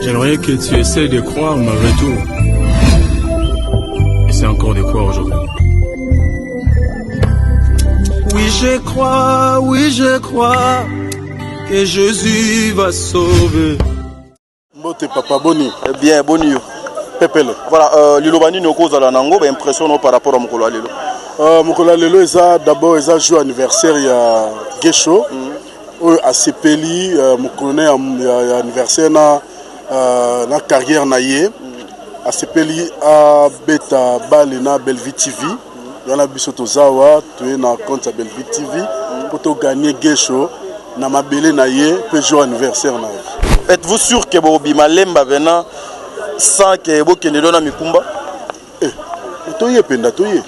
J'aimerais que tu essaies de croire malgré tout. Essaie encore de croire aujourd'hui. Oui je crois que Jésus va sauver. Mbote papa Boni. Bien, Boni. Pepele. Voilà, Lilobani nous cause à la Nango, impression par rapport à Mokolo Lelo. Mokolo Lelo, d'abord, ils ont joué anniversaire, il y a Gesho. À Sepeli, Mokolo anniversaire, na carrière naïe. À Sepeli, à Beta Balena Belvi TV. Il y a Bisoto Zawa, tu es dans compte à Belvi TV. Pour gagner Gesho, na Mabele naïe, peut jouer anniversaire naïe. Êtes-vous sûr que Bobi Malemba venant sans que vous ne donne Mikumba? Toye penda, toye.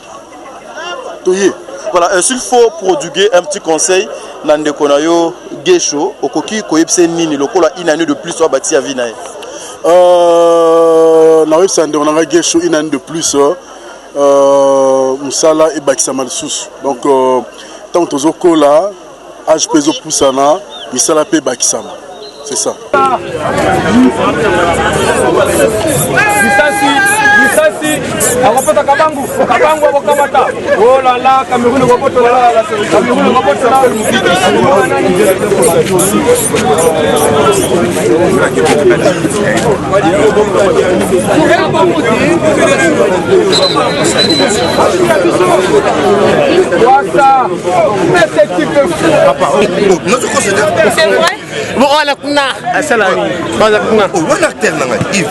Voilà, s'il faut prodiguer un petit conseil, Nande Konayo Gesho, Okoki Koyepse Nini, le Kola une année de plus soit bâti à Vinae. Nawe Sande, on a Gesho une année de plus, Moussala et Bakisama sous. Donc, tant que Kola, âge peso Poussana, Moussala et Bakisama. C'est ça. Misasi, akopata kabangu abokamata. Oh là là, Cameroun gopoto là, Cameroun gopoto là. C'est vrai? Bon, on a kuna. C'est la vie. On a kuna. On a tellement Yves.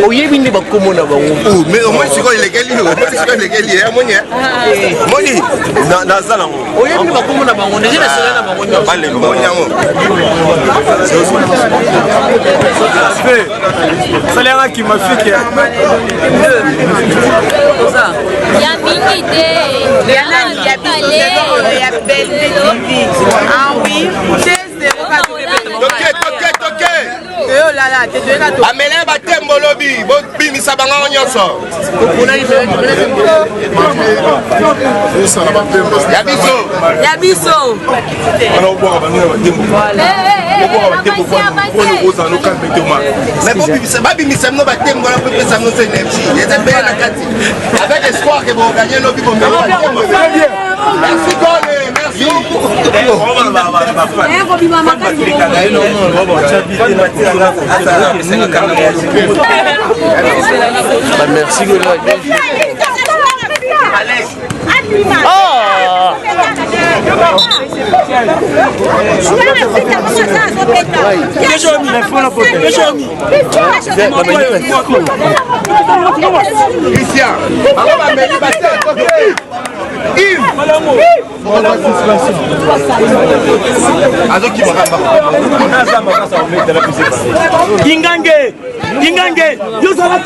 Oh, il y a une bonne commune là-bas. Oh, mais au moins c'est quoi illégal? C'est quoi illégal? Moni. Dans ça là. Oh, il y a une bonne commune là-bas. On est déjà là-bas. Pas les Moni. Ça l'air qui m'a fait que. Il y a mini il y a belle ah oui. Toke. Amélin Batem Bolobi, Bobi Misabanga Nyonso. Yabiso. Mais Bobi Misabanga Batem Bolobi peut ça nous énergie. Il est bien la carte. Avec espoir que vous gagnez nos bibons. Merci Gole, merci. Merci Kingange, you saw that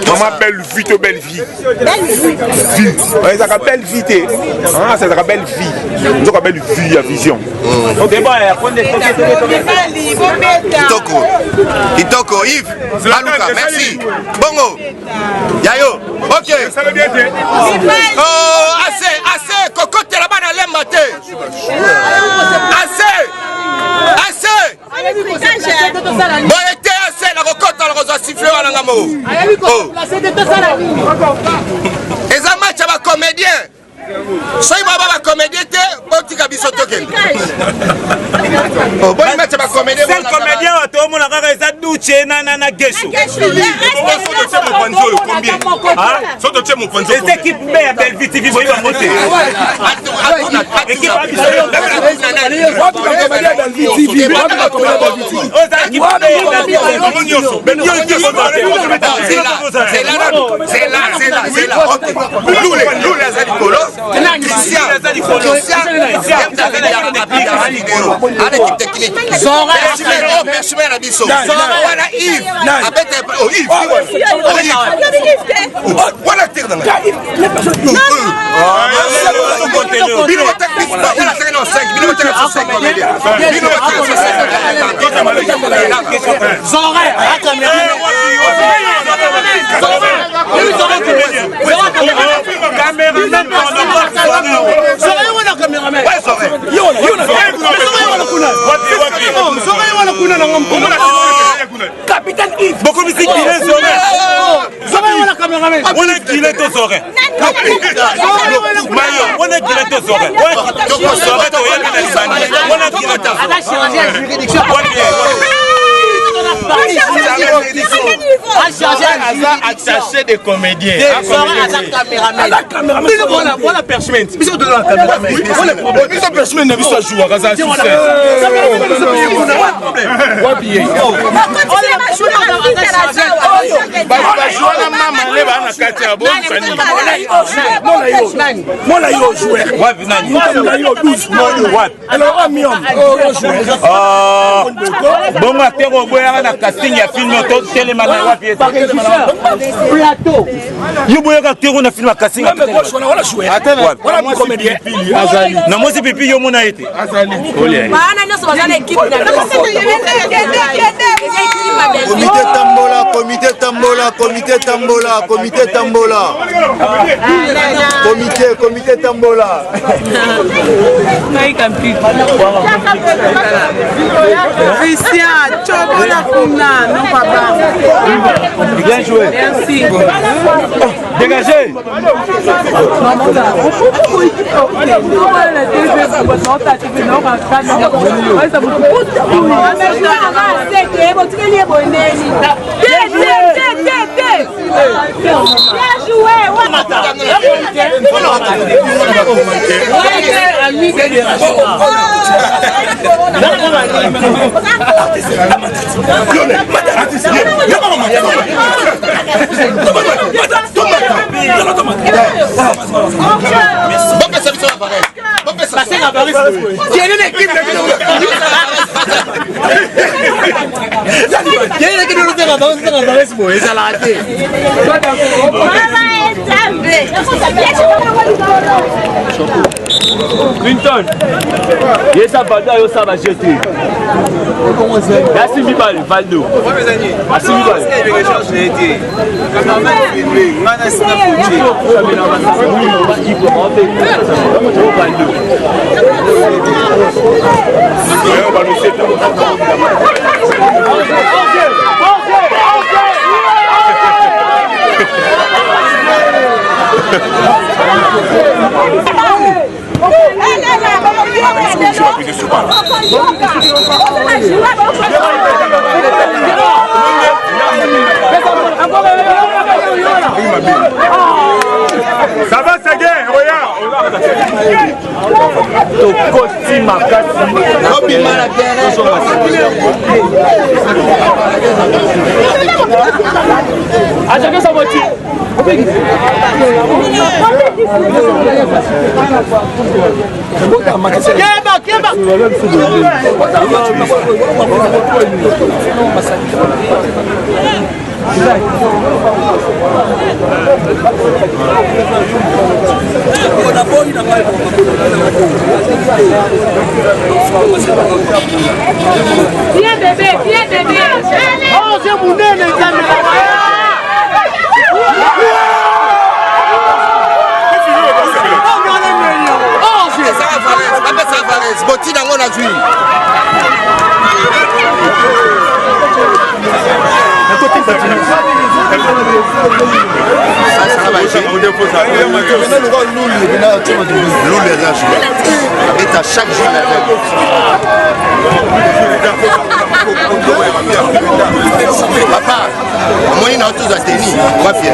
Maman, belle vie. Belle vie. Ça s'appelle vite. Ça s'appelle vie. Ça s'appelle vie à vision. Kitoko, Yves, Aluka, merci. Bongo, Yayo, ok. assez, cocotte là-bas dans les matés. Assez. Bon, était assez, la cocotte dans le rosa sifflé à l'angamo. Et ça match à ma comédien. Soyez ma comédien, Botika Bisotoken. Bon, match à ma comédien. C'est le comédien, tout le monde a regardé Douche, Nana Gesho. Combien? C'est équipe B à Belleville TV, vous va monter. Équipe A, Capitaine Yves. Beaucoup de musique qui est sur la caméra. On a qui est aux oreilles. On a qui est aux oreilles. Attaché des comédiens. Voilà perchement. Mais c'est de la caméra. Mais c'est perchement n'a vu ça jouer à ça. Na casting ya film to telema na wapi plateau yubo ya tero na film casting wala jouer wala comédien azali na mosi pipi yo mona ete azali maana nyoso bazana équipe na comité tambola nai kampi Christian Chobola Kuna, non papa. Bien joué. Merci. Dégagez. Clinton, il y a banda yo ça va jeter. Merci Mibal, Valdo. Merci Mibal. Ça va, ça gagne, regarde. Tokoti makasi. Attaquez sa voiture. Viens bébé, viens bébé. Oh, j'ai mon nez, les caméras. chaque jour papa, moi il a tous à tenir. Moi fier.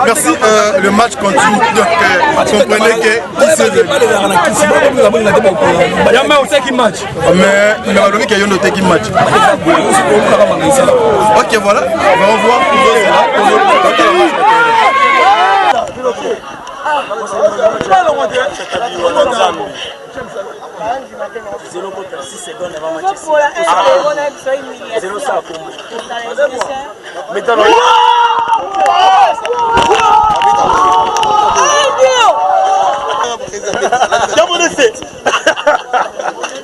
Merci, le match continue, donc comprenez que ok, voilà, on va revoir.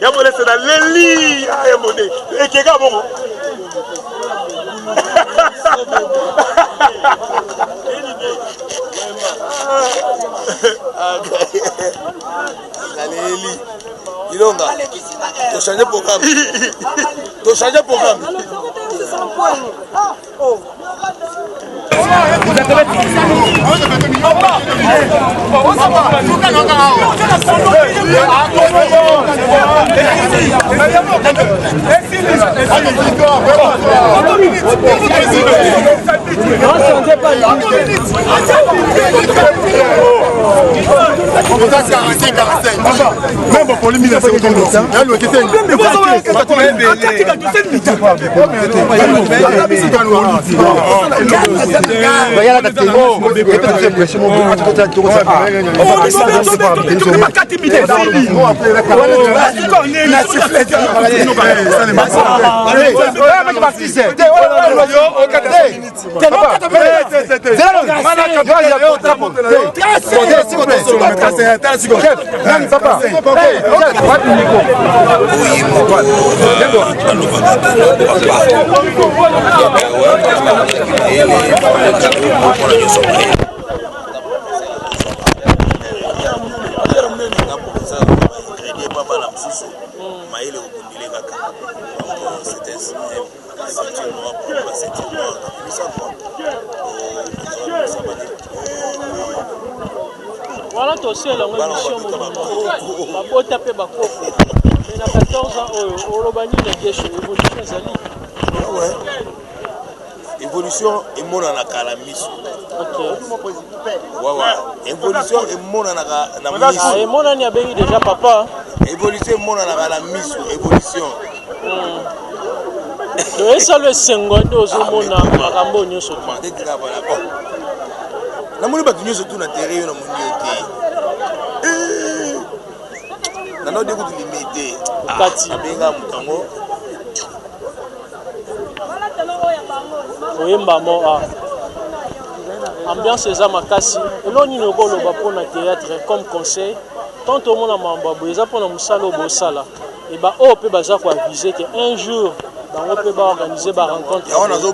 Yamolese na leli yamone ekeka bongo leli ilonga to changer programme même pour les Voilà, tu sais, la émission, ma tapé ma coco. Mais à 14 ans, au Robani, il y a des évolutions. Évolution et mon anakalamis. Évolution et mon anakalamis. Et mon ani a béni déjà papa. Évolution et mon anakalamis. Évolution. Et ça le sengondo aux hommes à Rambo sur moi. Na moni ba tunyo surtout na terrain na moni yote. Na no de kutu limité. Kati benga mutango. Oyemba mo a. Ambiance eza makasi. Elo ni no bolo ba pona théâtre comme conseil. Tant au monde mamba boza pona musala obosala. Et ba o pe baza ko aviser que un jour on peut organiser des rencontres. On a un jour,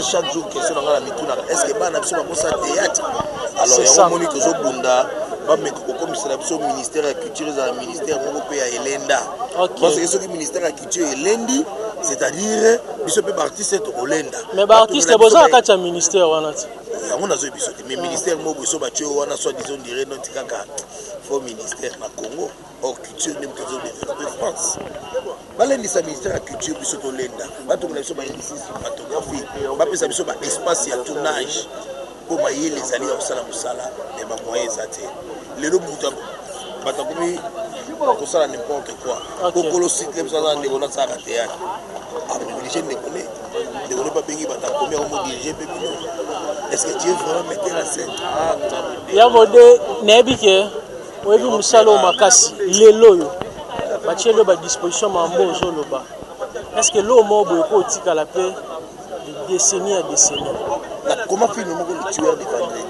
chaque jour, question est-ce que ça théâtre? Alors, il y a un monique au ministère de la Culture et le ministère de l'Elenda. Parce que ce ministère de la Culture et l'Endi, c'est-à-dire, il peut partir cette Olenda. Mais l'artiste est besoin de ministère. on a zo biso mais ministère mo biso ba tio wana soit disons dirait non tikaka faux ministère na Congo or culture ne peut développer France baleni sa ministère de culture biso to lenda bato na biso ba ici photographie ba pesa biso ba espace ya tournage pour bailler les alliés au sala musala et ba moyens zate lelo buta bata komi ko sala n'importe quoi ko kolosite comme ça dans on a ça raté ya privilégier ne connaît de on pas bengi bata komi on diriger pe bino est-ce que Dieu vraiment mettre la scène ya mode nebike oyebi musala makasi lelo yo bachelo ba disposition mambo zoloba est-ce que l'homme boye ko tika la paix de décennie à décennie comment film mo le tueur de vendredi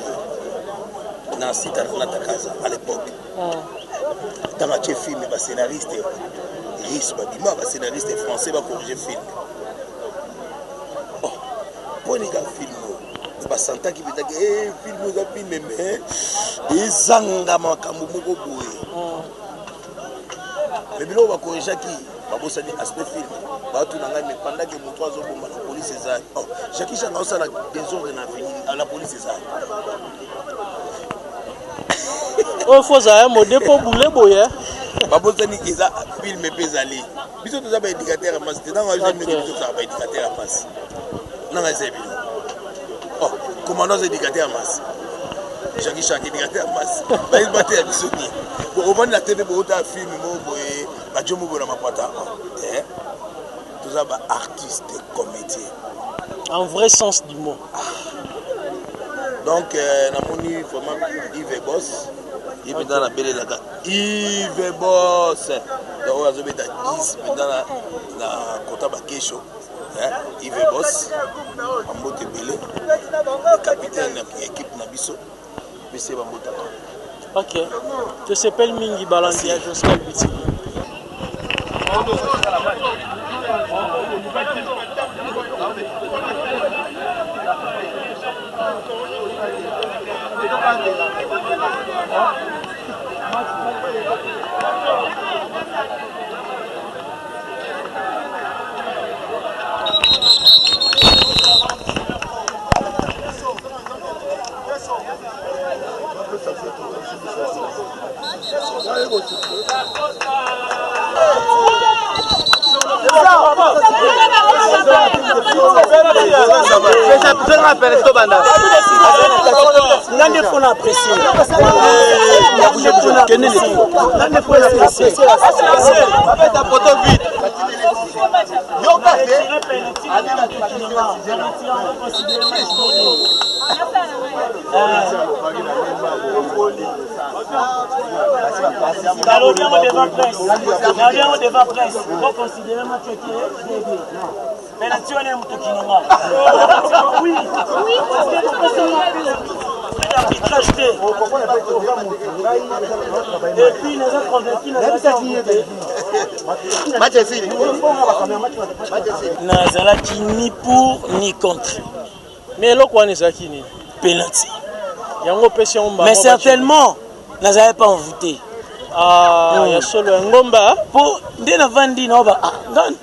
na site na Takaza à l'époque dans ma film ba scénariste Riss Babima ba scénariste français ba corriger film oh pour les gars film ba santa ki bitaki film za film mais ezanga makambo moko boye mais bilo ba corriger qui babosa ni aspect film bato nanga mais pendant que mon 3 ans bomba la police ezali oh Jackie Chan a osala désordre na venir à la police ezali oh faut ça un mode pour bouler boye babosa ni eza film pezali biso toza ba indicateur à masse dans un film biso toza ba indicateur à masse nanga zebi oh commandant indicateur à masse Jackie Chan indicateur à masse ba il battait biso ni au vendre la TV pour un film mo boye ba jomo bona mapata tous les artistes comédiens en vrai sens du mot donc namoni vraiment Yves Boss il est dans la belle là Yves Boss donc on a zo beta 10 dans la kota bakesho Yves Boss ambote belé capitaine de l'équipe na biso monsieur bambota ok tu s'appelles Mingi Balandia Joseph Bitili nazalaki ni pour ni contre mais eloko wana ezalaki nini penalty yango pesi yango mais certainement nazalaki pas envoûté ya solo ya ngomba po nde navandi naoba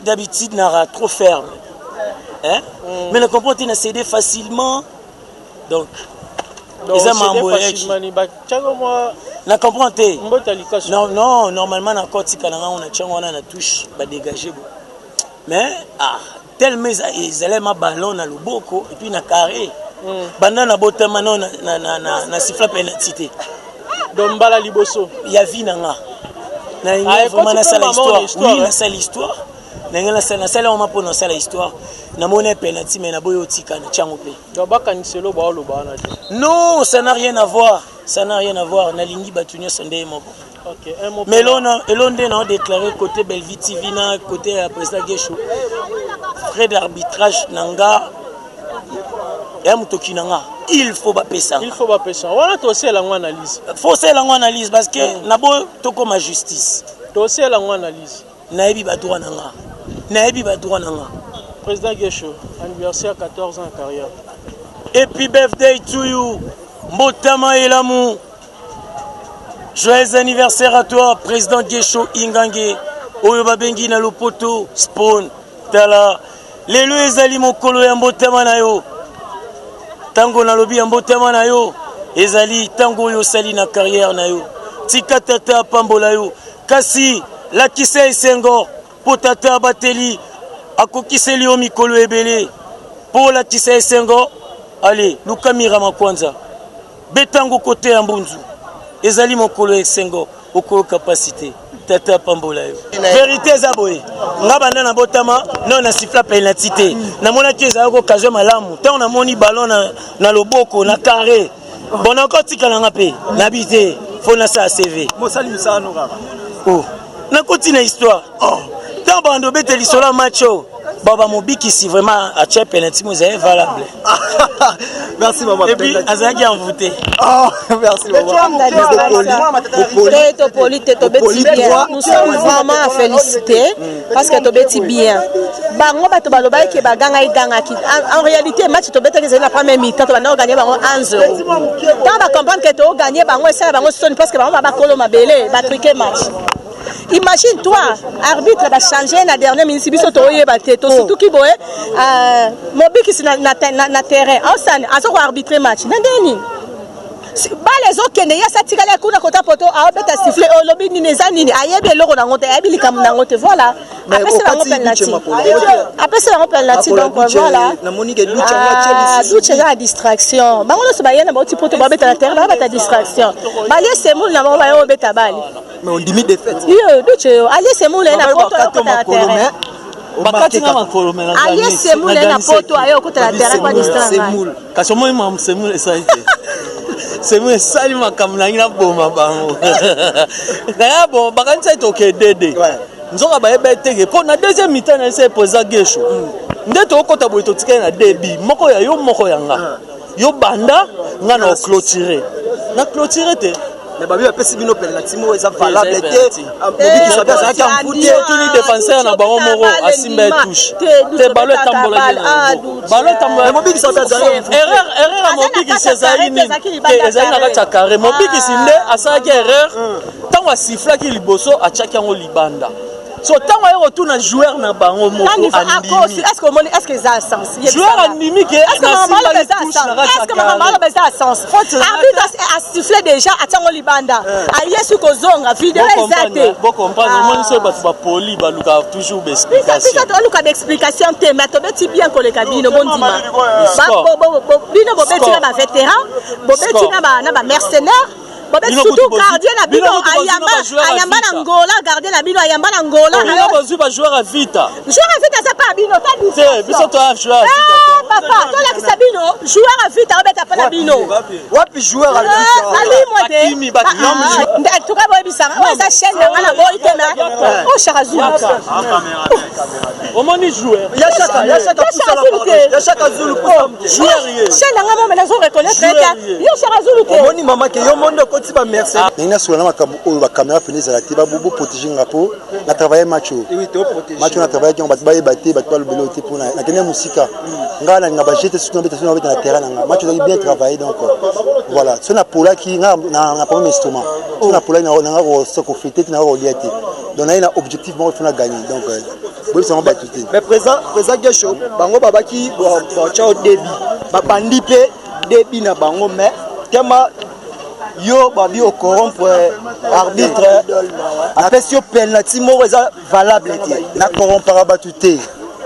d'habitude nara trop ferme hein? Mais le comporte n'a cédé facilement donc ils aiment na comprendre non normalement na koti kananga on a tchango on a touche ba dégager mais tellement ils allaient ma ballon na loboko et puis na carré banda na botama non na siffla penalty donc bala liboso ya vie nanga na vraiment na sala histoire oui na sala histoire na sala on m'a prononcé la histoire na monnaie penalty mais na boyo tika na tchango pe donc bakaniselo ba loba na non ça n'a rien à voir na lingi batunya sondé moko OK un mot mais elonde na déclaré côté Belleville TV na côté président Gesho frais d'arbitrage nanga ya mutoki nanga il faut ba pesa wana to c'est la analyse faut c'est la analyse parce que na bo to comme justice to c'est la analyse na yebi ba droit nanga président Gesho anniversaire 14 ans de carrière et puis birthday to you Mbotama Elamu. Joyeux anniversaire à toi, président Gesho Ingange. Oyoba Bengi na Lopoto, Spawn, Tala. Lelo ezali mokolo ya Mbotama na yo. tango na lobi ya mbotama na yo ezali tango yo sali na carrière na yo tika tata pambola yo kasi lakisa esengo po tata bateli akokiseli yo mikolo ebele po lakisa esengo allez lukamira makwanza betango kote ya mbunzu ezali mokolo esengo okolo capacité tata pambola yo vérité eza boye nga banda na botama non na sifla penalty te namonaki ezala occasion malamu ntango namoni ballon na loboko na carré bon encore tikala nga mpe nabi te fo nasala CV oh nakoti na histoire ntango bando bete lisolo ya match oyo baba mobikisi vraiment atie penalty mo ezali valable. Merci maman. Et puis azalaki envoûté. Oh merci maman. Nous sommes vraiment à féliciter parce que tu bien. Bango bato baloba ke baganga iganga ki. En réalité match to beta que la première mi-temps to bana gagner bango 1-0. Tant ba comprendre que to gagner bango ça bango sonne parce que bango ba kolo mabele ba truquer match. Imagine toi, arbitre va changer la dernière minute biso to yeba te to surtout ki boye mobiki na terrain osane azoko arbitrer match ndeni ba les autres kene ya satikala kuna kota poto a beta siffler o lobi ni neza nini ayebi eloko na ngote ayebi likam na ngote voilà après c'est la penalty donc voilà na monique Duche la distraction bango no so ba yena ba ti poto ba beta na terrain ba beta distraction ba les semul na ba yo beta bali mais on limite des fêtes yo Duche allez semul na poto na terrain bakati na makolo mena allez semul na poto ayo kota na terrain kwa distraction kasi moi mam semul esaite c'est moi sali makambo na ngina boma bango na bon bakanisa itoke dede nzoka bayeba teke po na deuxième mi-temps na ese poza gesho ndeto okota boito tikana na debi moko ya yo moko ya nga yo banda nga na clôturer na clôturer te mais babi apesi bino penalty mo eza valable te mobiki sabi azalaki amputi tuni défenseur na bango moko asimba touche te balo etambola balo etambola mobiki sabi azalaki erreur ya mobiki sezali nini te ezali na kati ya carré mobiki sinde asalaki erreur ntango asiflaki liboso atiaki yango libanda so tango ayo retourne joueur na bango moko andimi est-ce que ça a sens joueur andimi ke est-ce que maman le ça est-ce que maman le ça a sens arbitre a sifflé déjà atango libanda ayesu kozonga vidéo exacte bon comprendre moi so ba poli ba luka toujours d'explication ça to luka d'explication te mais to beti bien koleka bino bondima bino bo beti na ba vétéran bo beti na ba mercenaires surtout gardien la bino ayamba na ngola gardien la bino ayamba na ngola na bozu ba joueur à vita c'est pas bino ta dit biso to joueur à vita papa to la kisabino joueur à vita obeta pa na bino wapi joueur à vita ali moi de kimi ba to ka boy bisanga o sa chaîne na boy tena o charazu au moni joueur ya chaka zulu joueur chaîne nga mo na zo reconnaître que yo charazu te moni mama ke yo mondo koti ba merci nina sula na makambo oyo ba caméra feneza la tiba bobo protéger ngapo na travailler match na travailler qui on ba bate ba to le belo te pour na kenya musika ngala nga ba jeter sur na terrain na match doit bien travailler donc voilà c'est na pola qui na pas instrument c'est na pola na ngo soko fêter na ngo liati donc na objectif bon faut na gagner donc bon ça on va tout mais présent gesho bango babaki bo chao débit ba bandi pe débit na bango mais tema yo babi au corrompre arbitre apesi yo penalty moko eza valable te na corrompre batute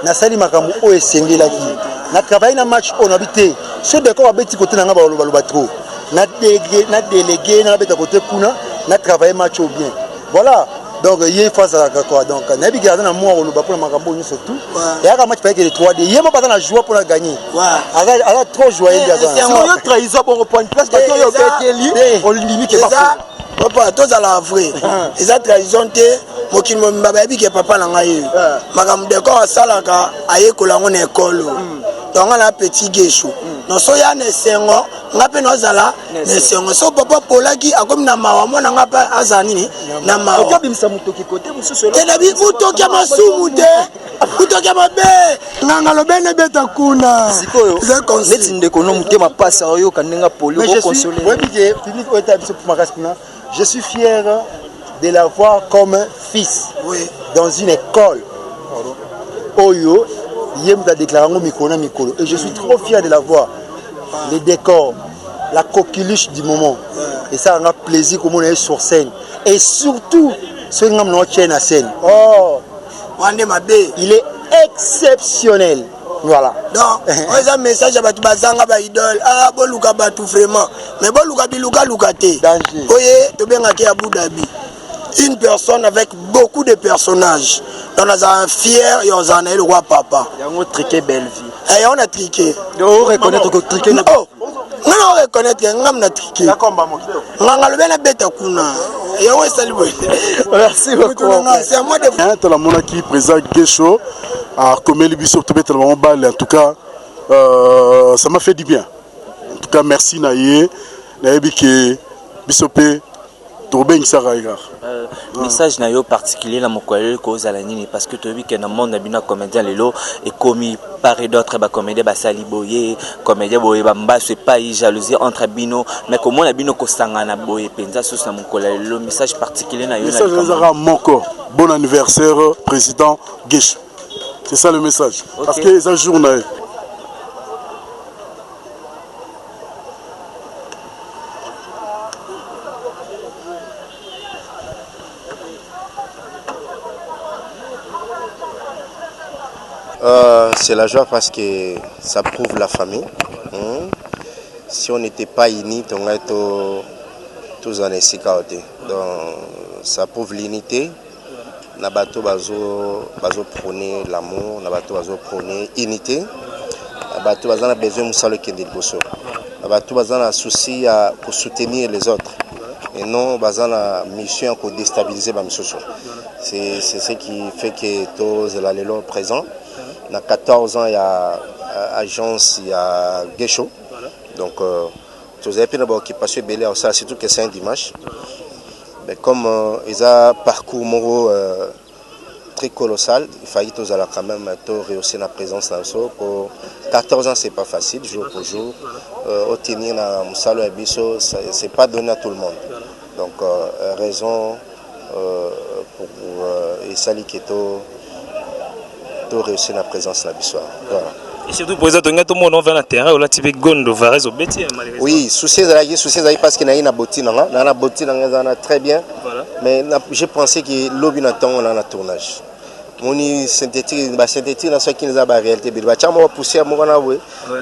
na sali makambo o esengelaki na travailler na match on habité ce décor abeti côté na nga ba trop na délégué na beta côté kuna na travailler match au bien voilà donc il face à quoi donc na bi garder na moi oloba pour makambo ni surtout et aka match pas que les 3D il mo pas na jouer pour la gagner ala trop jouer il c'est un trahison pour point place parce que yo beteli on limite pas papa tous à la vrai ils a trahison te mokil mo mbaba bi ke papa na ngai makambo de ko salaka aye ko la ngone école donc on a petit gesho no so ya ne sengo ngape no zala ne sengo so papa polaki akomi na mawa mona ngapa azani na mawa okabimisa mutoki kote mususu te na bi mutoki masumu te mutoki mabe nganga lo bene beta kuna sikoyo neti ndeko no mutema pasa oyo kanenga poli ko consoler oui bien public est habitué pour Makaspina je suis fier de l'avoir comme fils dans une école Oyo Yem a déclaré Mikolo et je suis trop fier de l'avoir. les décors, la coqueluche du moment. Et ça, on a plaisir comme on est sur scène. Et surtout, ce qu'on a notre chaîne à scène. Oh, il est exceptionnel. Voilà. Donc, on a un message à Batou Bazanga, Baïdol. Ah, bon, Luka Batou vraiment. Mais bon, Luka Lukate. Danger. Oye, tu bien à Abu Dhabi. Une personne avec beaucoup de personnages. On a un fier et on a un roi papa. Il y a un triqué belle vie. Et on a triqué. On reconnaît que triqué. Oh, on reconnaît qu'on a triqué. On a le bien bête à Kuna. Et on est salué. Merci beaucoup. C'est à moi de faire. La monarchie présent Gesho à Komeli Bissop tellement balle. En tout cas, ça m'a fait du bien. En tout cas, merci Naye. Naye Bike Bissopé. Message nayo particulier na mokwale cause à la nini parce que tu vois que dans le monde bina comédien lelo et commis par d'autres ba comédien ba saliboye comédien boye ba mbaso pas jalousie entre bino mais comment na bino ko sangana boye penza sous na mokwale lelo message particulier nayo na message moko bon anniversaire président Gesho. C'est ça le message. Okay. Parce que ça journée c'est la joie parce que ça prouve la famille. Si on n'était pas unis, on aurait tous en essai. Donc ça prouve l'unité. Nabato bazo prôner l'amour, nabato bazo prôner l'unité. Nabato bazo a besoin de moussalo kende liboso. Nabato bazo a souci pour soutenir les autres. Et non bazo a mission pour déstabiliser la mission. C'est ce qui fait que tous les lélo présents. Dans 14 ans, il y a agence, il y a Gesho. Donc, tous les gens qui passent belé au ça, surtout que c'est un dimanche. Mais comme ils ont un parcours moraux très colossal, il fallait tous quand même rehausser la présence dans ce. Pour 14 ans, c'est pas facile, jour pour jour. Obtenir dans Moussalo et Bisso, c'est pas donné à tout le monde. Donc, raison pour Isali Keto. Réussir la présence de la Bissau. Voilà. Et surtout pour les autres, tout le monde va dans le terrain, on a typé Gondo, Varese au Béti. Oui, souci parce qu'il y a une bottine, la bottine très bien. Voilà. Mais j'ai pensé que l'objet on a un tournage. Mon synthétique, synthétique, dans ce qui nous a la réalité. Il va pousser à moi,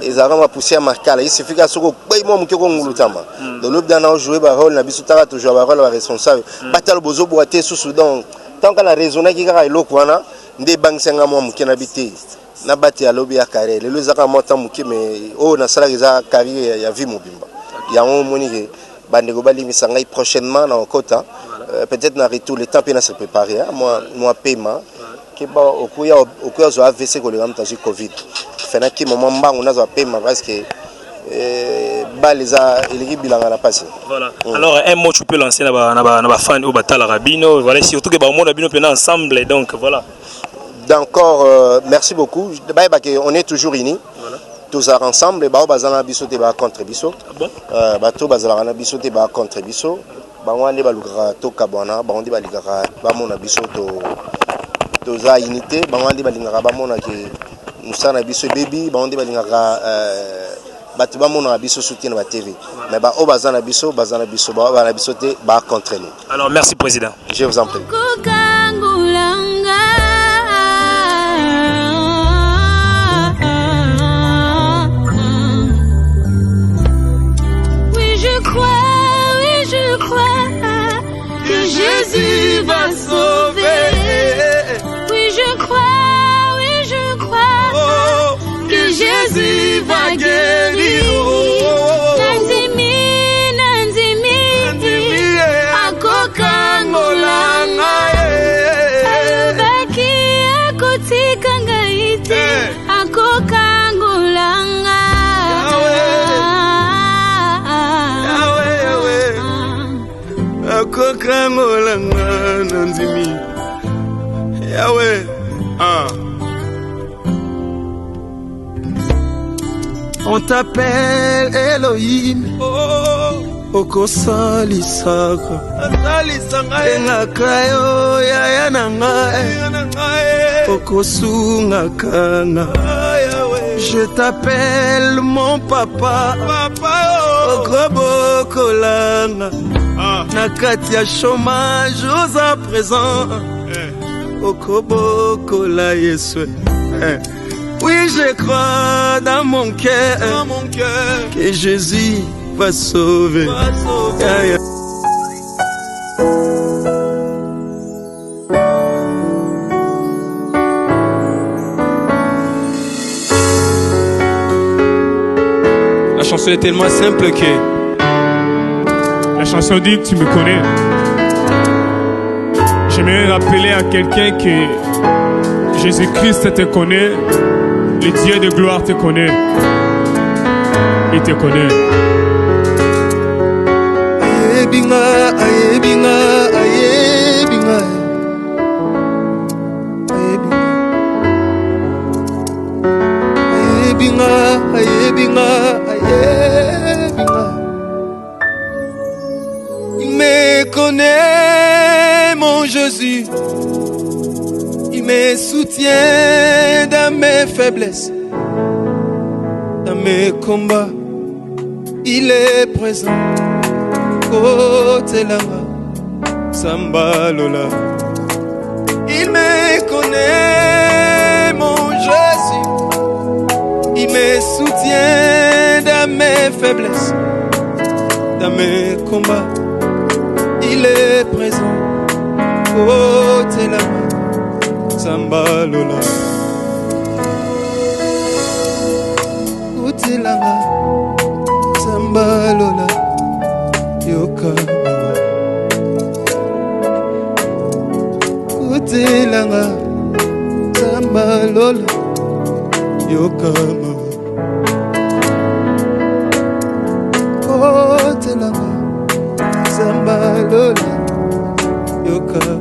ils vont pousser à marquer. Il suffit que ce soit moi qui on l'utama. Donc l'objet on a joué le rôle, la Bissau toujours le rôle responsable. Batal bozo boité sous Soudan. Tant qu'on a raisonné qu'il y a l'eau, des banques sont à habité. Na bati ya lobby ya carrière. Les gens ont monté muki mais oh na sala za carrière ya vie mobimba. Ya on moni que bandego bali misanga prochainement na Okota. Peut-être na retour le temps peut se préparer. Moi paiement qui ba okuya zo AVC ko le ngam taji Covid. Fena ki moment mba on a zo paiement parce que Baleza il bilanga na passé. Voilà. Alors un mot tu peux lancer na fan ou batala rabino voilà surtout que ba monde bino pena ensemble donc voilà. Encore merci beaucoup. On est toujours unis. Voilà. Tous ensemble les bazana biso te ba contre biso. Bon. Bato bazala biso te ba contre biso. Ba wande baluka to kabona, ba wande balikaka ba mona biso to za unité, ba wande balingaka ba mona ke musana biso baby, ba wande balingaka bato ba mona biso soutien na TV. Mais ba o bazana biso ba na biso te ba contre nous. Alors merci président. Je vous en prie. Jésus va sauver. Oui, je crois que Jésus va guérir. Nanzimi, akokangolanga. Alobaki akotika ngaite, akokangolanga. Akokangolanga nanzimi Yahweh On t'appelle Elohim Okosalisaka Engakayo yaya nangae Okosungakanga Je t'appelle mon papa, papa, Ogobo Kolanga. Nakati ya chômage aux à présent. Ogobo Kola Yeswe. Oui, je crois dans mon cœur que Jésus va sauver. La chanson est tellement simple que la chanson dit tu me connais. J'aimerais rappeler à quelqu'un que Jésus-Christ te connaît, le Dieu de gloire te connaît. Il te connaît. Ayebinga, ayebinga, ayebinga. Ayebinga, ayebinga, ayebinga. Il me connaît, mon Jésus. Il me soutient dans mes faiblesses, dans mes combats. Il est présent. Côté là-bas, Samba Lola. Il me connaît, mon Jésus. Il me soutient dans mes faiblesses, dans mes combats. Il est présent. Côté là-bas, Samba Lola. Côté là-bas, Samba Lola. Yoka Mawa. Côté là-bas, Samba Lola. Yoka Mawa. Côté là-bas, Samba Lola. Yoka Mawa.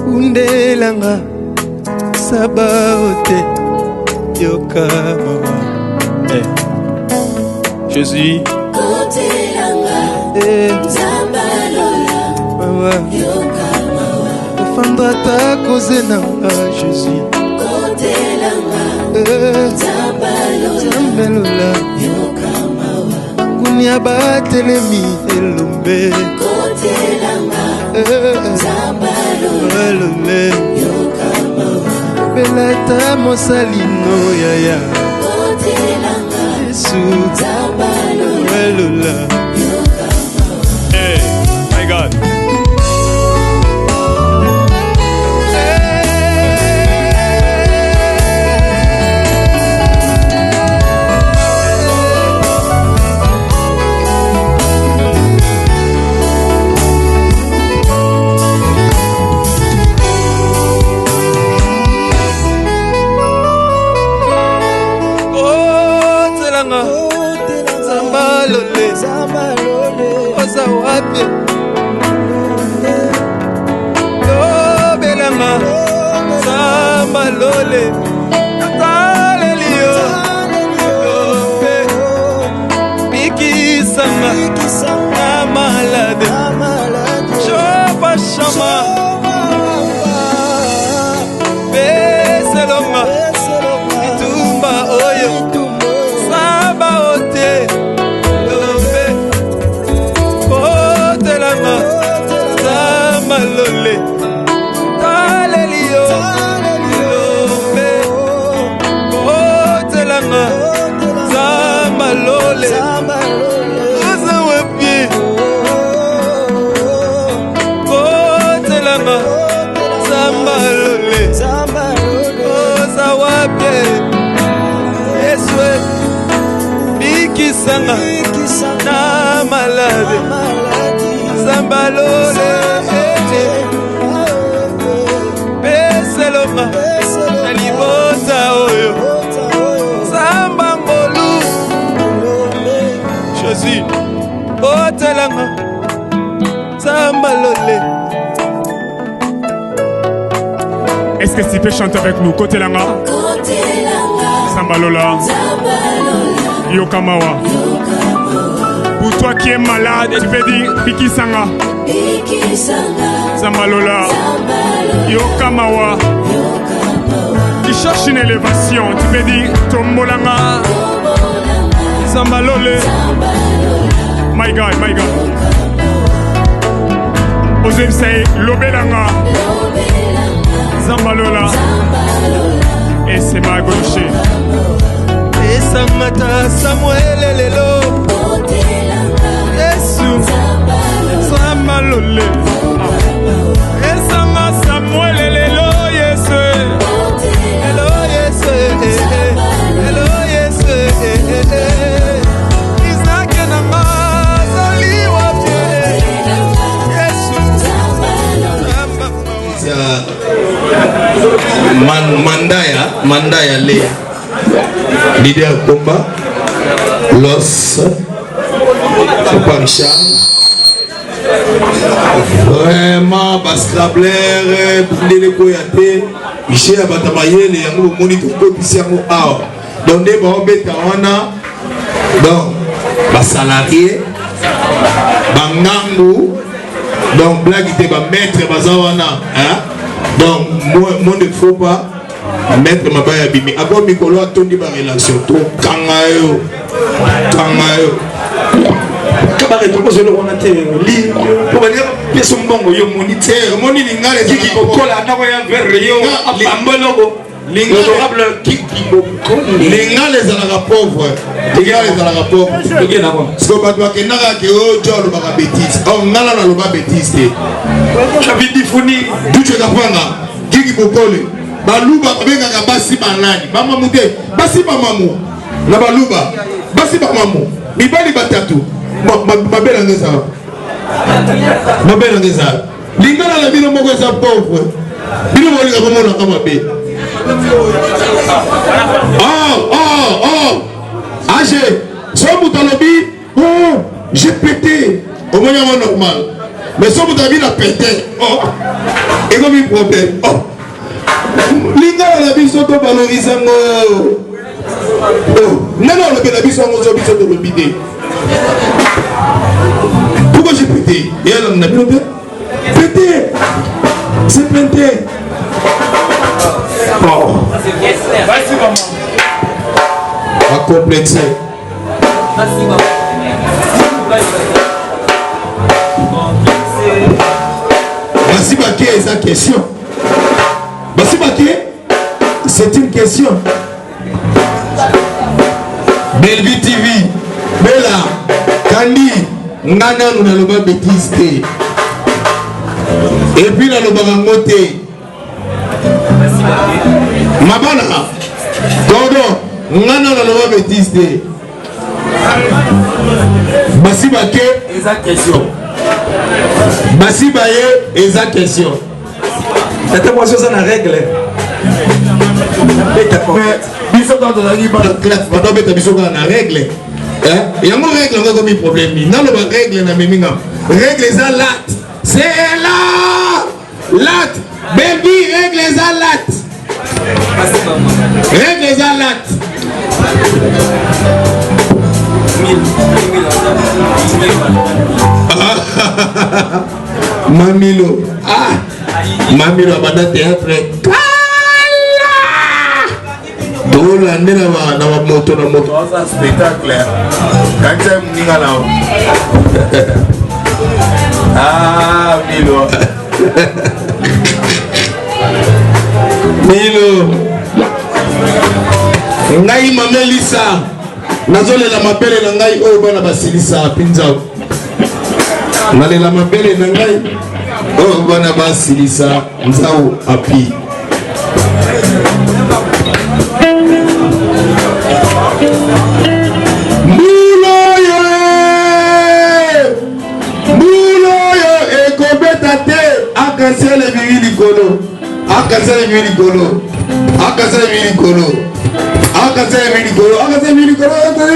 Undelanga Sabaote Yoka Mawa. Jésus Kotelanga Zambalola Mawa Yoka Mawa. Défendra ta cause nanga Jésus Kotelanga Zambalola Yoka Mawa. Bangunia batelemi elombe Kotelanga Zambalola Yoka Mawa. Belata mosalino yaya Kotelanga Yesu Zambalola Yoka Mawa. Hey, my God. Ozawapi Lobelanga Zambalole Talelio Lobe Mikisanga Namalade Chopa Shama Beselonga Itumba Oyo Sabaote Zamalole Talelio Lobe Kotelanga Zamalole Ozawapi Kotelanga Zamalole Ozawapi Yeswe Bikisanga Na malade Zambalole Beseloma Nalibota oyo Zambangolu Jésus Otelanga Zambalole. Est-ce que tu peux chanter avec nous? Kotelanga Zambalola Yoka Mawa. Pour toi qui es malade, tu peux dire Bikisanga Zambalola Yoka Mawa. cherches une élévation, tu peux dire Tombolanga, Zambalole. My God, my God. Osem say Lobelanga, Zambalola, et c'est ma gauche. Et Samata Samuel Lelo, Yesu, Zambalole. Et Sama Samuel Lelo, Yesu, Hello Yesu, Hello Yesu, Isaac Nama, Zaliwa Yesu. Mandaya le leader combat Los Papa Richard vraiment Bascrabler Bundele Koyate Michel Abatamayele yango moni to kopisi yango awa donc de ba obeta wana donc ba salarié bangangu donc blague te ba maître bazawana hein donc moi ne faut pas mettre mabaya bimi abo mikolo atondi ba relation to kangayo kabare to kozelo wana te li ko ba peso mbongo yo monite moni lingale kiki kokola na ko ya verre yo ambologo l'honorable kiki lingale za la pauvre lingale za la pauvre toke na ko so ba to kenaka ke o jolo ba bêtise o ngala na lo ba bêtise te chabidi funi duche ka panga kiki kokole baluba babengaka basi banani bamamute basi bamamu na baluba basi bamamu mibali batatu mabela ngeza lingana na bino moko eza pauvre bino bolinga komona kama be age so moto alobi oh j'ai pété omoni yango normal mais so moto abi na pété ekomi problème lingala na biso to valorize yango nana olobi na biso yango zo biso tolobi te pourquoi j'ai pété et alors on a bien pété c'est pété à complexer Basi Baké est sa question. Basi Baké, c'est une question. Bellevue TV, Bella, Kandi, Nana, nous n'allons pas bêtise. Et puis, nous allons pas monter. Mabana, Gordon, Nana, nous n'allons pas bêtise. Basi Baké est sa question. Basi Baye est sa question. Cette émotion, c'est une règle. Mais il faut qu'on ait une règle. Il y a une règle, on a un problème. Non, la règle, règle est à l'acte. C'est là. L'acte. Baby, règle est à l'acte. Règle est à l'acte. Mamilo. Ah. Mamilo a battu théâtre. Drôle, on est dans la moto, c'est un spectacle. Quand tu es là. Ah, Milo. Milo. Ngai mamelisa. Nazole la mapele na ngai oyo bana basilisa pinzao. Nale la mapele na ngai oyo bana basilisa nzao api. Akasele vili likolo. Akasele vili likolo. Akasele vili likolo. Akasele vili likolo. Akasele vili likolo. Akasele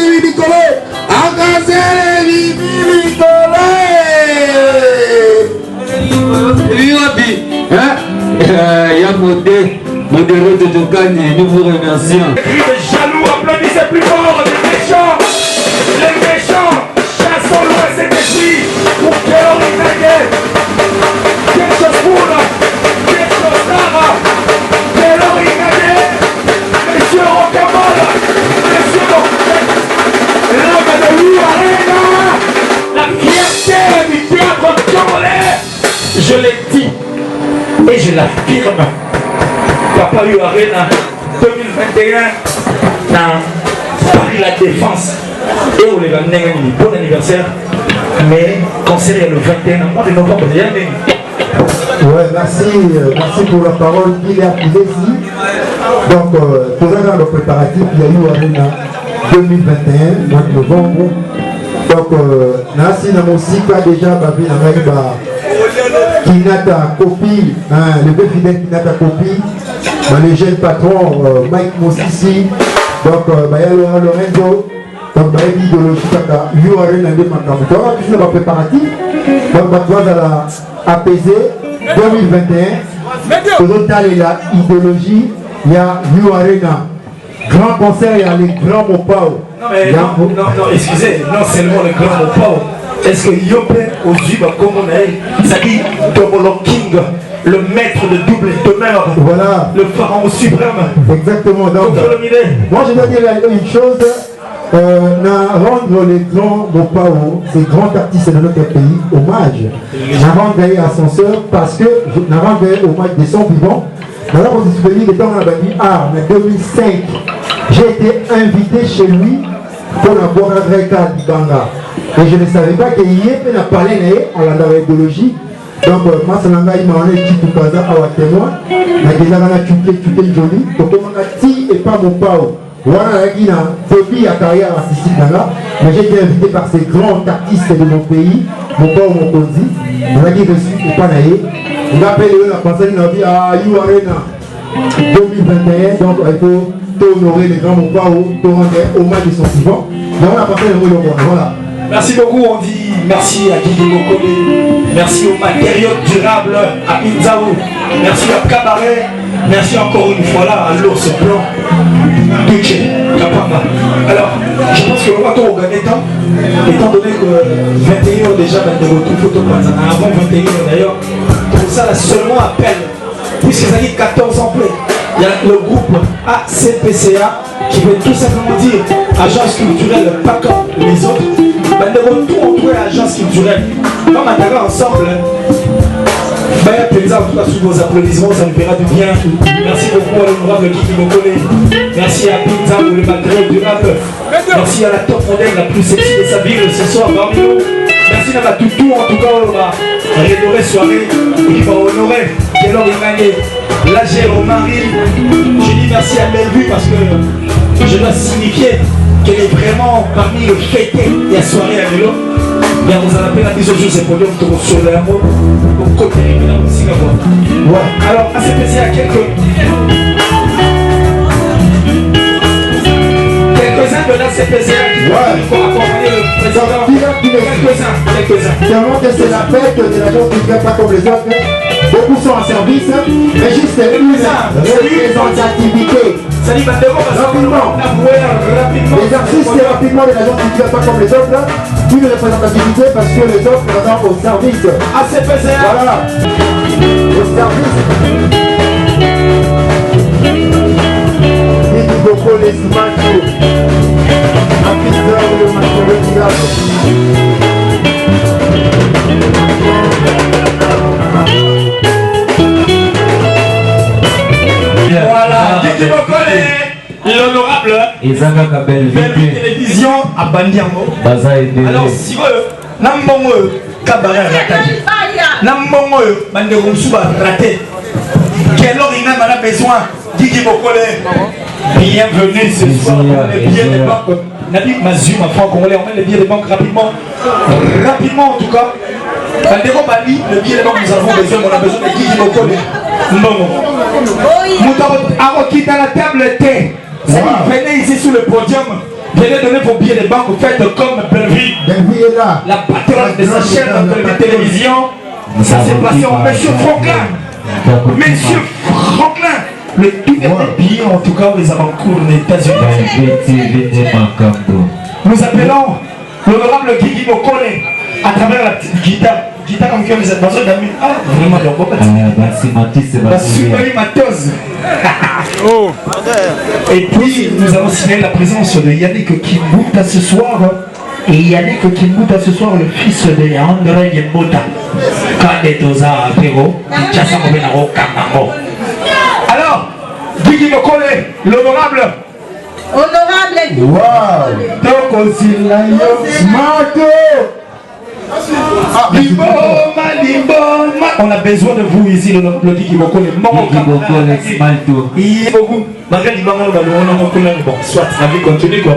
vili likolo. Akasele vili likolo. Liwabi, hein? Ya modé, modéré de Tokani, nous vous remercions. Jaloux, applaudissez plus fort les méchants. Les méchants, chassons loin cet esprit pour que l'on y gagne. Quelque chose pour, quelque chose rare, que l'on y gagne. je l'ai dit et je l'affirme. Papa Yo Arena 2021 dans Paris La Défense. Et on les va mener un bon anniversaire. Mais concert le 21 mois de novembre. Ouais, merci pour la parole. Il est à Pilesi. Donc, pour le préparatif, il y a eu Arena 2021, mois de novembre. Donc, Nassi Namosika déjà, Babi Namaïba, qui n'a ta copie, le bel fidèle qui n'a ta copie, le jeune patron Mike Mosisi, donc, Lorenzo. Donc, il y a une idéologie qui a eu Arena 2021. Donc, il y a un préparatif. Donc, il y a apaisé 2021. Pour l'idéologie, il y a New Arena. Grand concert, il y a les grands Mopao. Non, mais non, excusez, non seulement les grands Mopao. Est-ce que Yopé, au Juba, comme on est, ça dit Tobolo King, le maître de double demeure, voilà. Le pharaon suprême. Exactement. Donc, moi, je dois dire une chose. Rendre les grands Mopao, ces grands artistes de notre pays, hommage. Rendre ascenseur parce que rendre hommage des sons vivants. Dans la position de temps on a dit en 2005, j'ai été invité chez lui pour la boire un vrai cas d'Ibanga. Et je ne savais pas qu'il y ait a parlé en la idéologie. Donc, moi, c'est l'anga, il m'a enlevé tout kaza à la témoin. La guézana a tué joli. Donc, on a dit et pas Mopao. Voilà, il y a une carrière artistique là, mais j'ai été invité par ces grands artistes de mon pays, mon père, mon Kondi. On a dit que je suis pas naïf. On appelle la personne qui a dit à You Arena 2021, donc il faut honorer les grands mon père, pour rendre hommage de son vivant. Donc on a passé le mot voilà. Merci beaucoup, on dit merci à Guy Mokole, merci aux matériaux durables à Pinzaou, merci à Cabaret, merci encore une fois là à l'ours blanc. Alors, je pense que le roi tour au étant donné que 21h déjà, avant 21h d'ailleurs, pour ça, là, seulement appel, puisque ça dit 14 emplois, il y a le groupe ACPCA qui veut tout simplement dire agence culturelle, pas comme les autres, tout entre agence culturelle, on m'attaquera ensemble. En tout cas, sous vos applaudissements, ça nous fera du bien. Merci beaucoup à l'honorable Guy Mokole. Merci à Pinza pour le matériel durable. Merci à la top modèle la plus sexy de sa ville ce soir parmi nous. Merci à la toutou, en tout cas, on va rénover soirée et qui va honorer Kélo Imane, l'AG Romari. Je dis merci à Bellevue parce que je dois signifier qu'elle est vraiment parmi les fêtés et la soirée à Vélo. Bien, vous en appelez la mise au jour, c'est pour dire que vous sur le mot au côté de la musique. Ouais. Alors, à cette il y a quelques-uns de la CPCA qui vont accompagner le président. Quelques-uns. Sûrement que c'est la fête de l'agence culturelle pas comme les autres. Beaucoup sont en service, mais juste une représentativité. Rapidement. Les artistes rapidement de l'agence culturelle pas comme les autres. Une représentativité parce que les autres sont au service. ACPCA. Voilà. Au service. Il faut les machos. Un pizza ou le macho retirable. Voilà, Guy Mokole, l'honorable Bellevue Télévision à Bandiango. Alors, si vous n'avez cabaret raté, n'avez raté, quel ordre on a besoin, Guy Mokole. Bienvenue ce soir, on met les billets des banques. Nabi Mazum, en franc congolais, on met les billets des banques rapidement. Rapidement en tout cas. Bandero Bali, le billet des banques, nous avons besoin, on a besoin de Guy Mokole. Non. Qui dans la table était. Venez ici sur le podium. Venez donner vos billets de banque. Faites comme Bellevue. La patronne de sa chaîne de télévision. Ça s'est passé en Monsieur Franklin. Monsieur Franklin. Le tout dernier billet, en tout cas, les avant-cours des États-Unis. Nous appelons l'honorable Guy Mokole à travers la petite guitare. Guitare comme vous êtes besoin d'amis. Ah, vraiment, donc, et puis, nous avons signé la présence de Yannick Kimbuta ce soir. Et Yannick Kimbuta ce soir, le fils de André Kimbuta. Kandetoza Apero, Chassa Mobenaro Kamango. Alors, Guigui Mokole, l'honorable. Honorable. Wow. Donc aussi là, Mato. On a besoin de vous ici, le Guigui Mokole. Il faut vous. Bon, soit la vie continue quoi.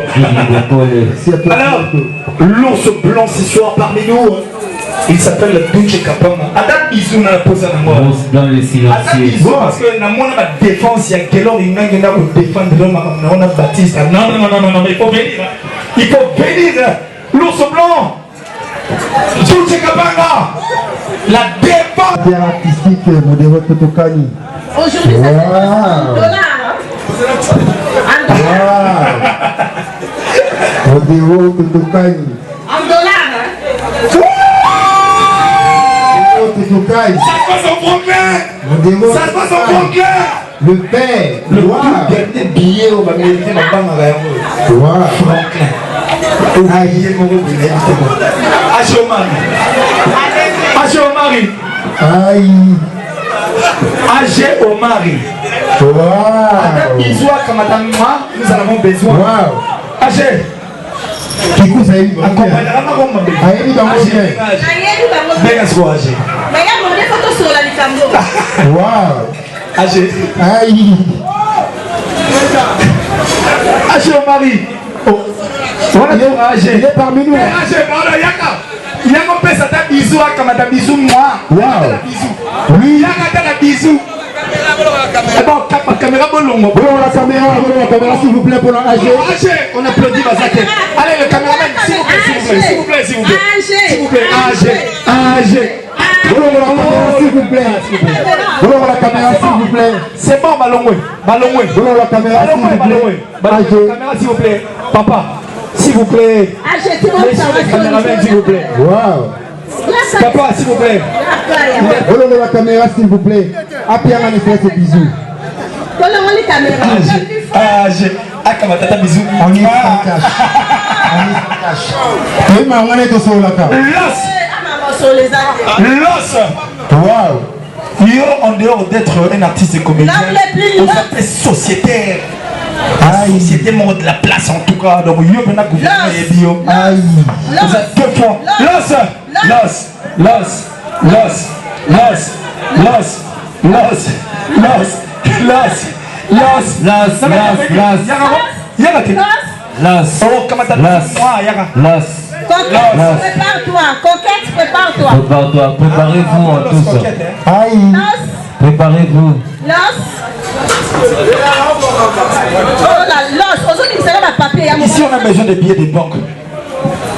Alors, l'ours blanc ce soir parmi nous, il s'appelle Douche Kapama. Adam bisou na pose na moi. Dans les silencieux. Parce que na moi na défense, il y a quel homme il n'a qu'à défendre l'homme, on a Baptiste. Non, il faut venir. Il faut venir. L'ours blanc. Douche Kapama. La défense. Bien artistique, modéré Totokani. Aujourd'hui, ça fait $1. Modéré Totokani. Ça se passe en problème. Ça se passe en problème. Le père. Le dernier billet, on va mériter ma banque à Franklin. Aïe, mon Omari. Agé Omari. Aïe. Agé Omari. Wow. Bisous à Kamatama, nous en avons besoin. Wow. Agé. Kikou Saïd. Accompagnera ma gomme. Aïe, dans mon Agé. Bien assuré, Agé. Mais il y a mon photo sur la Luxembourg. Wow. Agé. Aïe. Agé Omari. Il est parmi nous. Agé, voilà, Yaka. Il y a mon père, ça t'a bisou à Kamata, bisou moi. Wow. Oui, Yaka t'a bisou. Eh bon, la caméra, bon, la caméra, s'il vous plaît, pour l'AG. On applaudit Bazake. Allez, le caméraman, s'il vous plaît. S'il vous plaît. AG. S'il vous plaît. Bonjour la caméra, s'il vous plaît. C'est bon, Balongwe. Bonjour la caméra, s'il vous plaît. Caméra, s'il vous plaît. Papa, s'il vous plaît. Laissez le caméraman, s'il vous plaît. Wow. Papa, s'il vous plaît. Bonjour la caméra, s'il vous plaît. Pierre, on fait ce bisou. Bonjour les caméras. Akamatata bisou. On y est en cash. Oui, mais on est tous sur la carte. L'os. Wow. Yo, en dehors d'être un artiste et comédien, vous êtes sociétaire. Société mode de la place en tout cas. Donc, yo, ben, gouvernement et bio. Aïe. Vous êtes deux fois. Prépare-toi, coquette, prépare-toi. Prépare-toi, préparez-vous en tous. Aïe. Préparez-vous. Ici, on a besoin de billets de banque.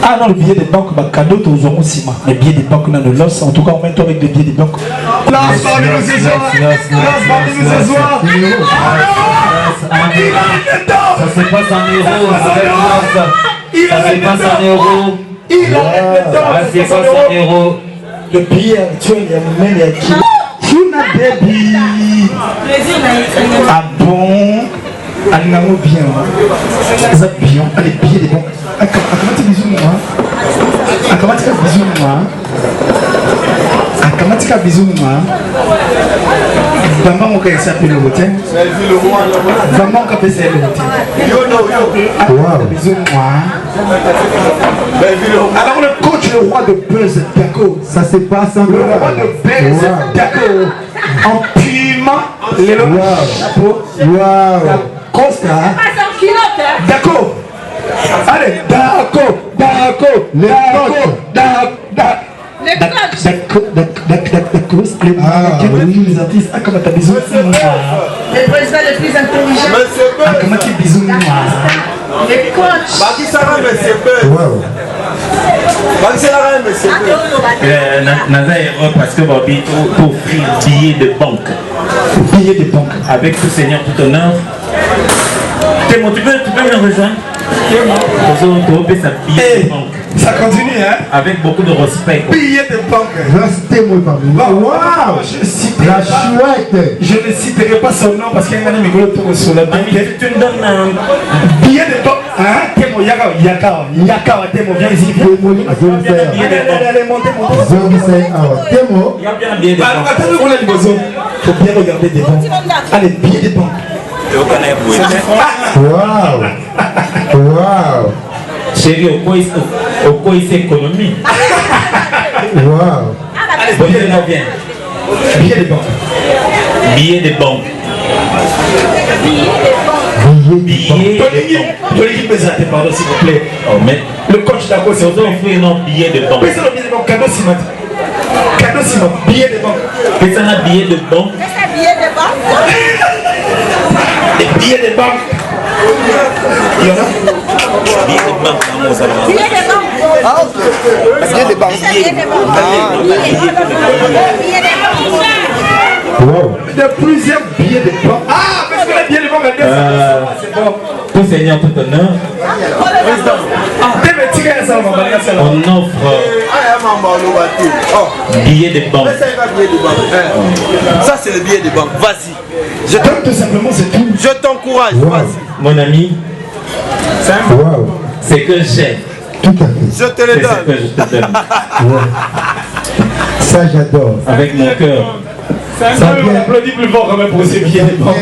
Ah non, le billet de banque, bah, cadeau, tous auront ciment. Les billets de banque, on a le los. En tout cas, on met toi avec des billets de banque. Los, parmi-nous ce soir. Ça se passe en euros. Ça se passe en euros. Ça se passe en euros. Le billet actuel, il y a le même, il y a qui. Tu n'as des billets. Ah bon? Allez, bien. Ça bien. Allez, billets de banque. Comment tu bisous moi? Comment tu bisous moi? Comment tu bisous moi? Maman, on peut s'appeler le hôtel. Maman, on peut s'appeler le hôtel. Bisous moi. Alors, le coach, le roi de Buzz Daco. Ça se passe en le roi de Buzz Daco. En piment, les lots. Wow. Costa. Daco. Allez, Daco. Les coachs. Les artistes. Ah, comment t'as bisou? Le président le plus intelligent. Ah, comment tu bisous? Les coachs. Wow. Naza est heureux parce que Bobby pour offrir billet de banque. Billet de banque. Avec tout seigneur, tout honneur. Tu peux me rejoindre? Billet de banque. Ça continue, hein? Avec beaucoup de respect. Billet de banque. Restez-moi parmi nous. Wow. La chouette. Je ne citerai pas son nom parce qu'il y a un ami sur la banque. Tu me donnes un billet de banque. Temo, Yaka, Temo, viens ici. Allez, montez. Temo. Faut bien regarder devant. Allez, billets devant. Waouh. Chérie, au quoi c'est économie. Waouh. Allez, billets de banque. Billets de banque. Pardon, s'il vous plaît. Oh, mais le coach d'accord, c'est offrir un billet de banque. Mais c'est le billet de banque, cadeau ciment, billet de banque. Mais ça a billet de banque. Des billets de banque. Il y en a billet de banque. Billet de banque. Ah, ok. Billet de banque. Wow. De plusieurs billets de banque. Ah, parce que les billets de banque, c'est bon. Tout seigneur, tout honneur. On offre billet de banque. Ça, c'est le billet de banque. Vas-y. Je t'aime tout simplement, c'est tout. Je t'encourage. Vas-y. Mon ami, Wow. c'est que j'ai. Tout à fait. Je te le C'est ce donne. que je te donne. Ça, j'adore. Avec mon cœur. On applaudit plus fort quand même pour ces billets de banque.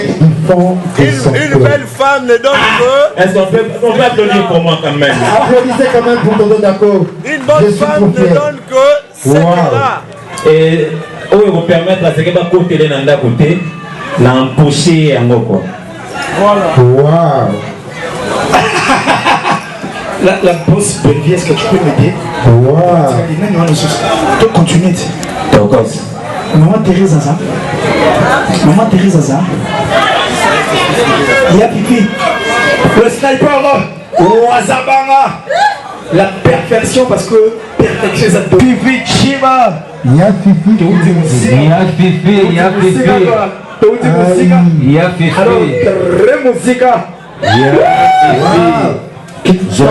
Une belle femme ne donne que... Est-ce qu'on peut applaudir pour moi quand même? Applaudissez quand même pour Tonton D'accord. Une bonne femme ne donne que ce là. Et où vous permettre à ce que vous côté dans côté, l'empocher en quoi. Voilà. Waouh. La bosse Belvier, est-ce que tu peux m'aider? Waouh. Tu continues. Maman Thérèse Zaza. Il y a Pipi. Le sniper Ouazabanga. La perfection parce que perfection ça Pipi Chiba. Il y a Fifi. Alors, très musica. Je suis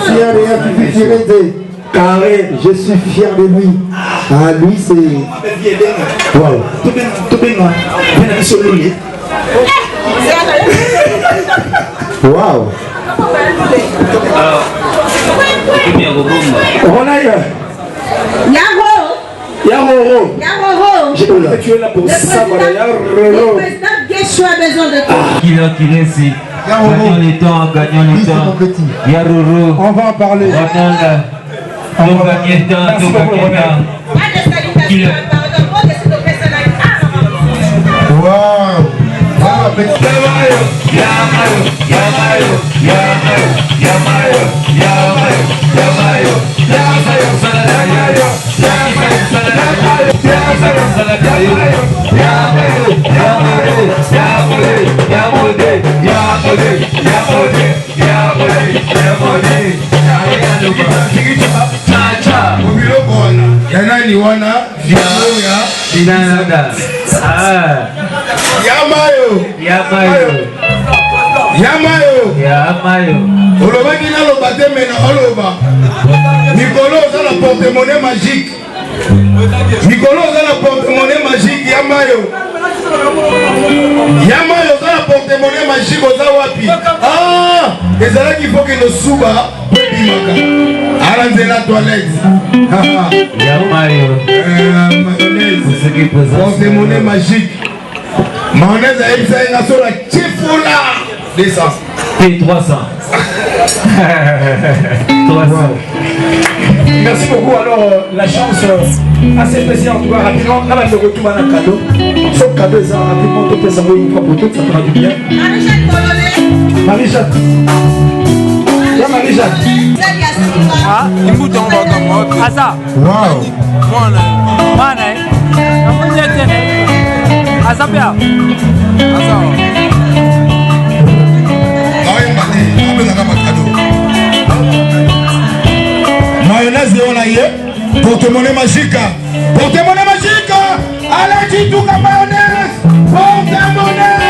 fier de Fifi Tirete. Carré, je suis fier de lui. Ah, lui, c'est. Wow. Wow. Je peux que tu es là pour ça, Le président Guécho a besoin de toi. Qu'il est ici. Gagnons les temps. Yaroro. On va en parler. On va gagner le temps. Wow. Yanani wana Vinoya Dinanda. Yamayo. Olobaki na loba te mena oloba. Mikolo oza na porte-monnaie magique. Yamayo. Oza na porte-monnaie magique oza wapi? Ah, ezalaki faut que no suba bimaka. Ala nzela toilette. Porte-monnaie magique. Mayonnaise à Elsa et la Chifula. D'essence. P300. Merci beaucoup. Alors, la chance assez spéciale en tout cas. Rapidement, là, le retour à un cadeau. Ce cadeau est rapidement tout ça une fois pour toutes, ça fera du bien. Marie-Jacques. Ya Marie-Jacques. Ah, il faut t'en voir comme moi. Ah ça. Wow. Mana. Asapia. Mayonnaise de Olaye, porte-monnaie magique. Porte-monnaie magique. Allez, dis tout comme mayonnaise. Porte-monnaie.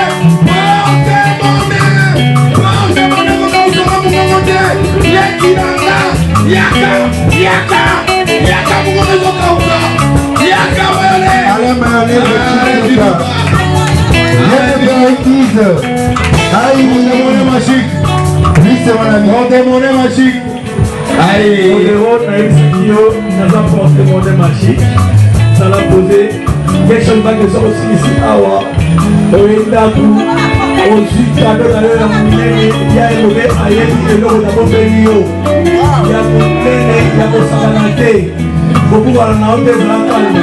Magique. Lui, c'est mon ami. Porte-monnaie magique. Allez. On a eu ce qui a un porte-monnaie magique. Ça l'a posé. Quelque chose qui est aussi ici. Awa. Oui, d'accord. On suit cadeau d'ailleurs la moulée. Il y a un mauvais aïe qui est là. On a beau faire l'eau. Il y a beau plainer. Il y a beau s'avancer. Beaucoup de gens ont des bras calmes.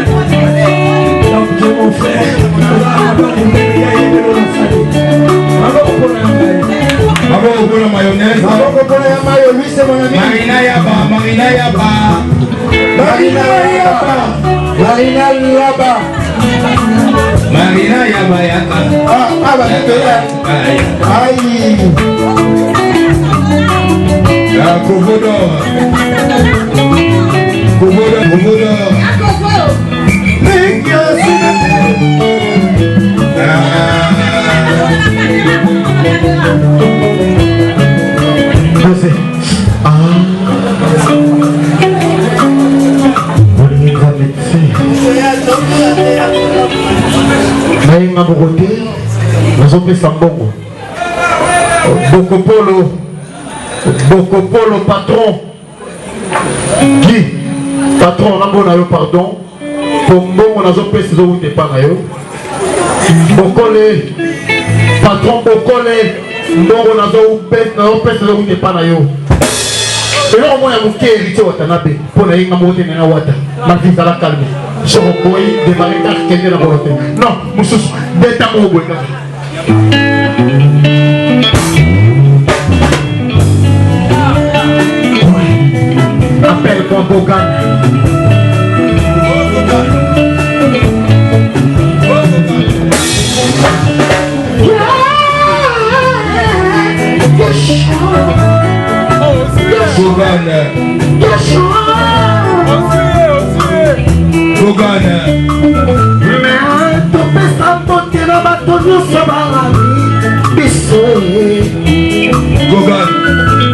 Donc, j'ai mon frère. On a un peu de plaisir. Il y a un peu de mayonnaise. Lui, c'est mon ami. Marina Yaba. Ah, bah, aïe. nayenga mokote nazopesa mbongo bokopolo patron Guy patron nambona yo pardon po mbongo nazopesa ezowuta epa na yo bokole patron bokole mbongo nazopesa ezowuta epa na yo eloko moko ya moke héritier wata na be mpo na yenga moko te nena wata mavizala calme soko boyi demare kaka kende na bolo te non mosusu nde ntango oboye kaka appel pour Bogan.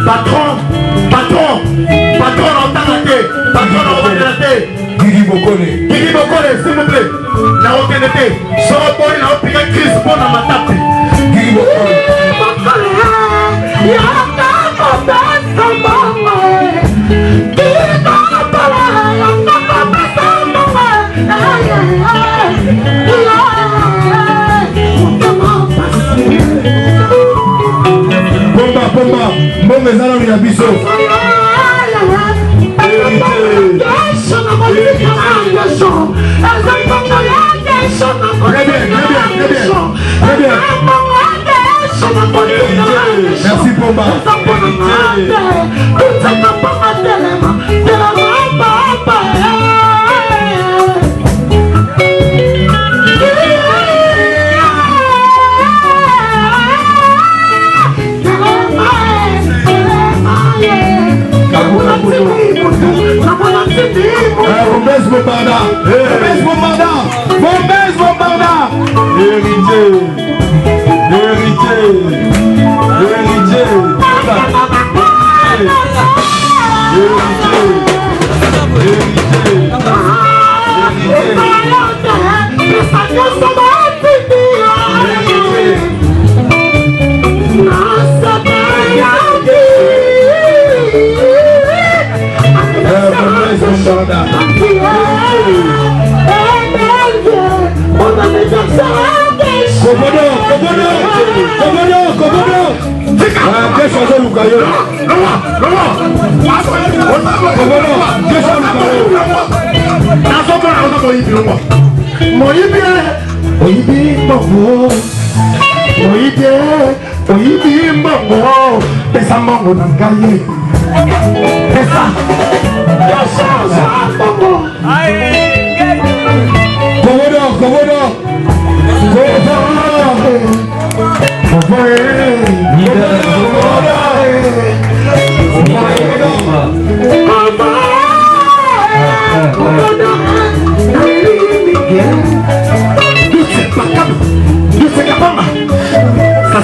Patron, Guigui Bokole, s'il vous plaît. La retenue, sort pour une opinion crise pour la matape. Guigui Bokole. Pomba, mbongo ezala mina biso. Merci Pomba. Bombez Bombarda. Héritier.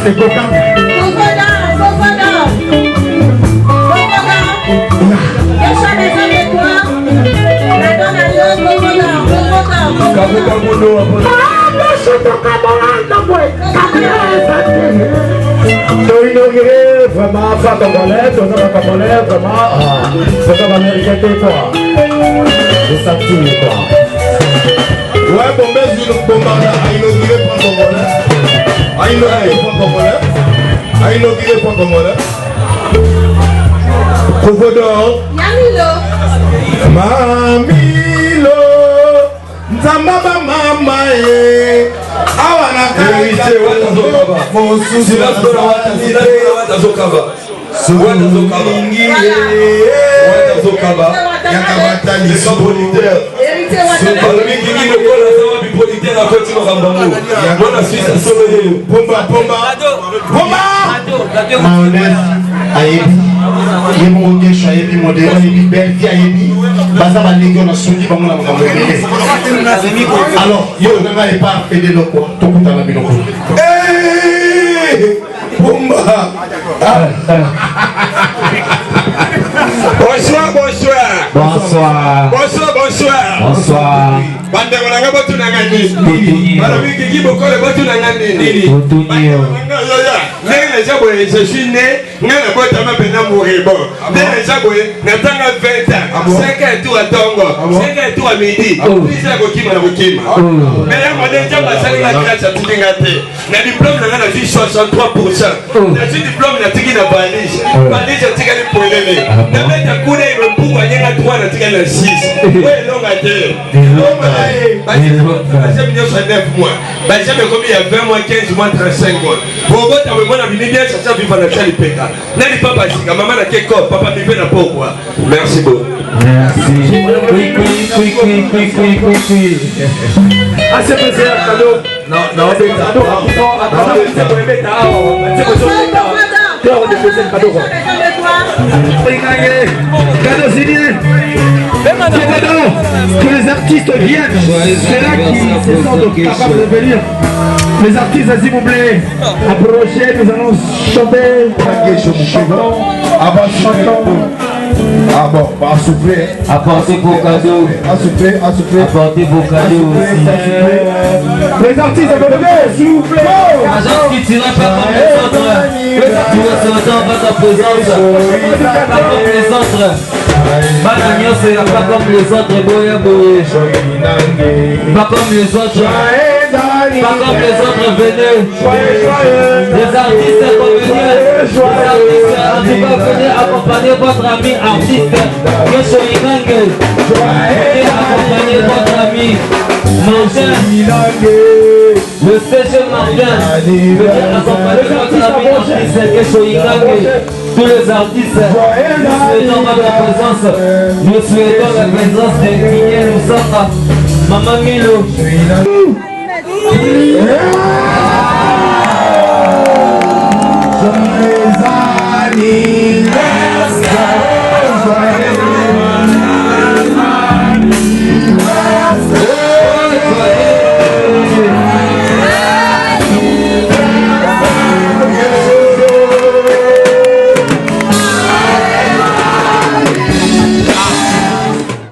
C'est Bogan. t'as inauguré vraiment pas congolais, t'as pas congolais, vraiment, c'est comme américain, quoi. C'est ça qui est quoi. Ouais, bon, mais Bombardé a inauguré pas congolais. A inauguré pas congolais. A inauguré pas congolais. Provodor. Yamilo. Mamilo. Nzambaba mama e. Awana karite watazokaba. Mosusu watazokaba. Sulingi watazokaba. Yakabata lisolitaire. Pomba ayebi ye moko kesho ayebi modelo ayebi belvi ayebi baza balingi oyo nasungi bango na makambo ebele. Alors yo nanga epa edeloko tokutana biloko pomba. Bonsoir. Bandeko nanga botunanga nini? Balobi kiki bokole botunanga nini? Je suis né, je suis bon. Natanga 20 ans, 5 ans tout à Tongo, 5 ans tout à midi. Puis à Bokima. Mais là, on est déjà passé la classe à Tingate. Le diplôme, on a dit 63%. Le diplôme, on a dit qu'il a balise. Balise, on a dit qu'il a polélé. Le mec a coulé, il me pousse, il y a 3, on a dit qu'il a 6. Oui, l'homme a dit. J'ai mois. J'ai commis il y a 20 mois, 15 mois, 35 mois. Pour vous, on a bien ça vivre dans le pays. Nani papa sika maman na keko papa vivait na pourquoi. Merci beaucoup. Merci. Oui. Ah c'est pas un cadeau. Non, c'est un cadeau. Cadeau signé. Que les artistes viennent. C'est là qu'ils se sentent capables de venir. Les artistes, s'il vous plaît, approchez, nous allons chanter. Ah bon, bah souffler. Apportez vos cadeaux. Souffler. Apportez vos cadeaux aussi. Les artistes, s'il vous plaît. Agence qui tira pas comme les autres. Nous ressentons votre présence. Pas comme les autres. Managnon sera pas comme les autres. Boya. Pas comme les autres. Pas comme les autres, venez. Les artistes revenez. Les artistes, venez accompagner votre ami artiste. Kesho Inange. Venez accompagner votre ami Martin. Le Station Martin. Venez accompagner votre ami artiste Kesho Inange. Tous les artistes, nous souhaitons votre présence. Nous souhaitons la présence de Guigné Loussaka. Maman Milo.